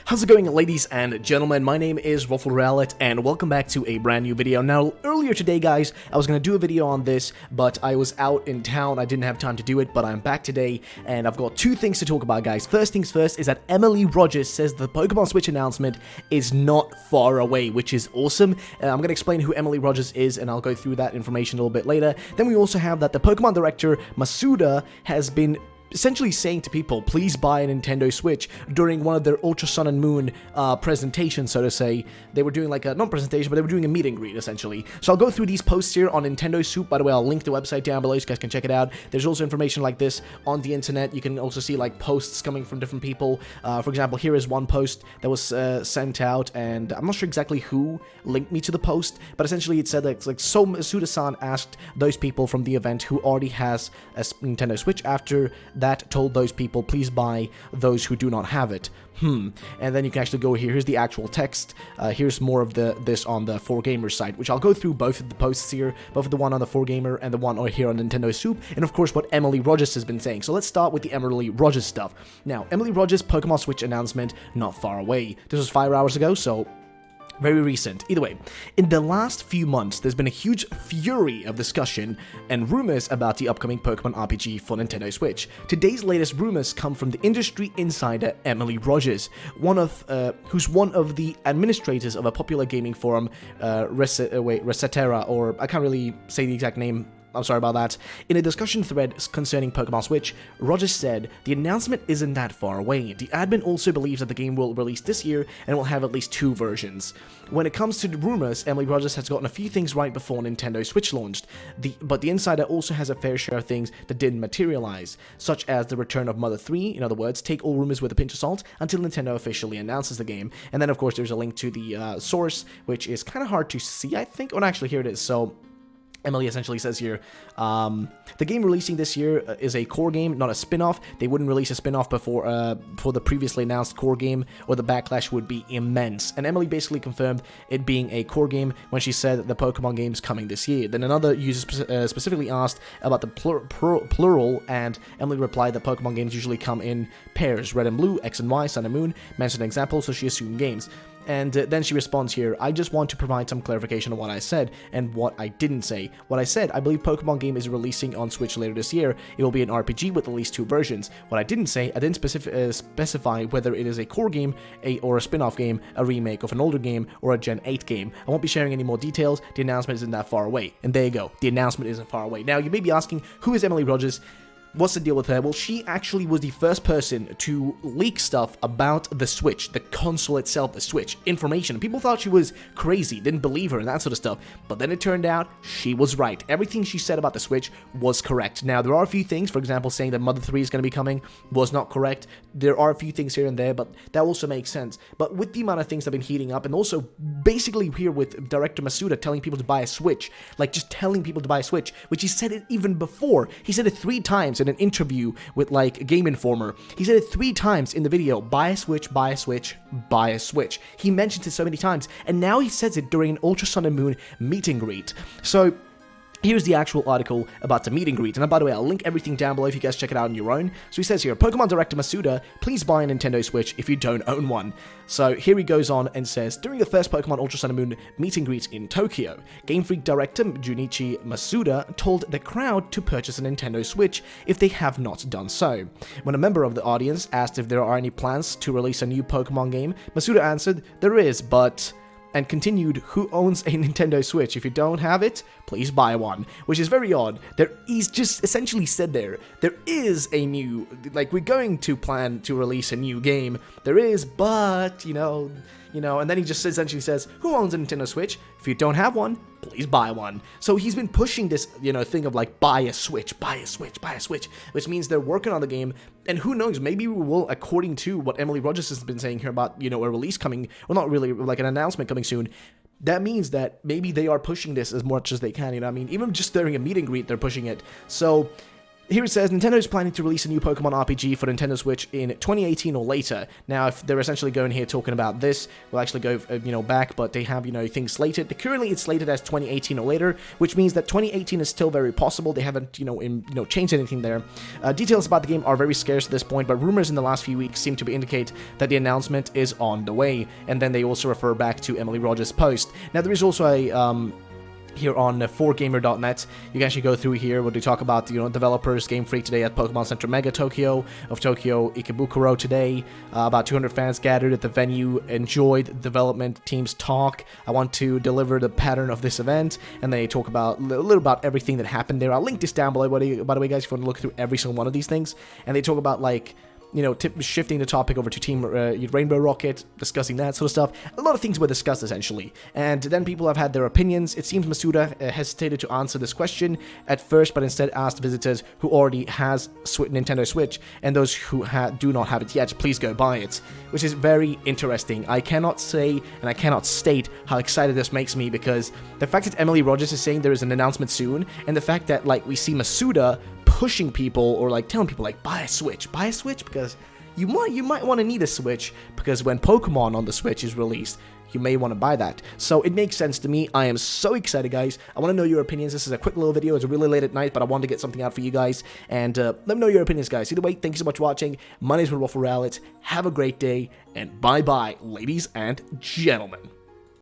How's it going, ladies and gentlemen? My name is Rallet, and welcome back to a brand new video. Now, earlier today, guys, I was going to do a video on this, but I was out in town. I didn't have time to do it, but I'm back today, and I've got two things to talk about, guys. First things first is that Emily Rogers says the Pokemon Switch announcement is not far away, which is awesome. I'm going to explain who Emily Rogers is, and I'll go through that information a little bit later. Then we also have that the Pokemon director, Masuda, has been essentially saying to people, please buy a Nintendo Switch during one of their Ultra Sun and Moon presentations, so to say. They were doing like a, not presentation, but they were doing a meet and greet, essentially. So I'll go through these posts here on Nintendo Soup. By the way, I'll link the website down below so you guys can check it out. There's also information like this on the internet. You can also see like posts coming from different people. For example, here is one post that was sent out, and I'm not sure exactly who linked me to the post, but essentially it said that it's like, so Masuda-san asked those people from the event who already has a Nintendo Switch after that told those people, please buy those who do not have it. And then you can actually go here. Here's the actual text. Here's more of this on the 4Gamer site, which I'll go through both of the posts here, both of the one on the 4Gamer and the one here on Nintendo Soup, and of course what Emily Rogers has been saying. So let's start with the Emily Rogers stuff. Now, Emily Rogers' Pokemon Switch announcement, not far away. This was 5 hours ago, so very recent. Either way, in the last few months, there's been a huge flurry of discussion and rumors about the upcoming Pokemon RPG for Nintendo Switch. Today's latest rumors come from the industry insider Emily Rogers, who's one of the administrators of a popular gaming forum, Resetera, or I can't really say the exact name. I'm sorry about that. In a discussion thread concerning Pokemon Switch, Rogers said, the announcement isn't that far away. The admin also believes that the game will release this year and will have at least 2 versions. When it comes to the rumors, Emily Rogers has gotten a few things right before Nintendo Switch launched, but the insider also has a fair share of things that didn't materialize, such as the return of Mother 3, in other words, take all rumors with a pinch of salt until Nintendo officially announces the game. And then of course there's a link to the source, which is kind of hard to see, I think. Oh, no, actually here it is. So Emily essentially says here, the game releasing this year is a core game, not a spin-off. They wouldn't release a spin-off before for the previously announced core game, or the backlash would be immense. And Emily basically confirmed it being a core game when she said that the Pokemon game's coming this year. Then another user specifically asked about the plural, and Emily replied that Pokemon games usually come in pairs, red and blue, X and Y, Sun and Moon, mentioned an example, so she assumed games. And then she responds here, I just want to provide some clarification on what I said and what I didn't say. What I said, I believe Pokemon game is releasing on Switch later this year. It will be an RPG with at least 2 versions. What I didn't say, I didn't specify whether it is a core game, or a spin-off game, a remake of an older game, or a Gen 8 game. I won't be sharing any more details. The announcement isn't that far away. And there you go. The announcement isn't far away. Now, you may be asking, who is Emily Rogers? What's the deal with her? Well, she actually was the first person to leak stuff about the Switch, the console itself, the Switch, information. People thought she was crazy, didn't believe her and that sort of stuff, but then it turned out she was right. Everything she said about the Switch was correct. Now, there are a few things, for example, saying that Mother 3 is going to be coming was not correct. There are a few things here and there, but that also makes sense. But with the amount of things that have been heating up, and also basically here with director Masuda telling people to buy a Switch, like just telling people to buy a Switch, which he said it even before. He said it 3 times in an interview with like Game Informer. He said it 3 times in the video, buy a Switch, buy a Switch, buy a Switch. He mentioned it so many times, and now he says it during an Ultra Sun and Moon meet and greet. So here's the actual article about the meet and greet, and by the way, I'll link everything down below if you guys check it out on your own. So he says here, Pokemon director Masuda, please buy a Nintendo Switch if you don't own one. So here he goes on and says, during the first Pokemon Ultra Sun and Moon meet and greet in Tokyo, Game Freak director Junichi Masuda told the crowd to purchase a Nintendo Switch if they have not done so. When a member of the audience asked if there are any plans to release a new Pokemon game, Masuda answered, there is, but... and continued, who owns a Nintendo Switch? If you don't have it, please buy one. Which is very odd. He's just essentially said there is a new, like, we're going to plan to release a new game. There is, but, you know, and then he just essentially says, who owns a Nintendo Switch? If you don't have one, please buy one. So he's been pushing this, thing of like, buy a Switch, buy a Switch, buy a Switch, which means they're working on the game, and who knows, maybe we will, according to what Emily Rogers has been saying here about, a release coming, well, not really, like an announcement coming soon. That means that maybe they are pushing this as much as they can, Even just during a meet and greet, they're pushing it. So Here it says, Nintendo is planning to release a new Pokemon RPG for Nintendo Switch in 2018 or later. Now, if they're essentially going here talking about this, we'll actually go, back, but they have, things slated. Currently, it's slated as 2018 or later, which means that 2018 is still very possible. They haven't, changed anything there. Details about the game are very scarce at this point, but rumors in the last few weeks seem to indicate that the announcement is on the way. And then they also refer back to Emily Rogers' post. Now, there is also a, here on 4gamer.net, you can actually go through here where they talk about, developers, Game Freak today at Pokemon Center Mega Tokyo, of Tokyo Ikebukuro today, about 200 fans gathered at the venue, enjoyed the development team's talk. I want to deliver the pattern of this event, and they talk about a little about everything that happened there. I'll link this down below, by the way, guys, if you want to look through every single one of these things, and they talk about, like, shifting the topic over to Team Rainbow Rocket, discussing that sort of stuff. A lot of things were discussed, essentially. And then people have had their opinions. It seems Masuda hesitated to answer this question at first, but instead asked visitors who already has Nintendo Switch, and those who do not have it yet, please go buy it. Which is very interesting. I cannot say, and I cannot state how excited this makes me, because the fact that Emily Rogers is saying there is an announcement soon, and the fact that, like, we see Masuda pushing people, or like telling people, like, buy a Switch, because you might want to need a Switch, because when Pokemon on the Switch is released, you may want to buy that. So it makes sense to me. I am so excited, guys. I want to know your opinions. This is a quick little video. It's really late at night, but I wanted to get something out for you guys, and let me know your opinions, guys. Either way, thank you so much for watching. My name is Waffle Rowlett. Have a great day, and bye-bye, ladies and gentlemen.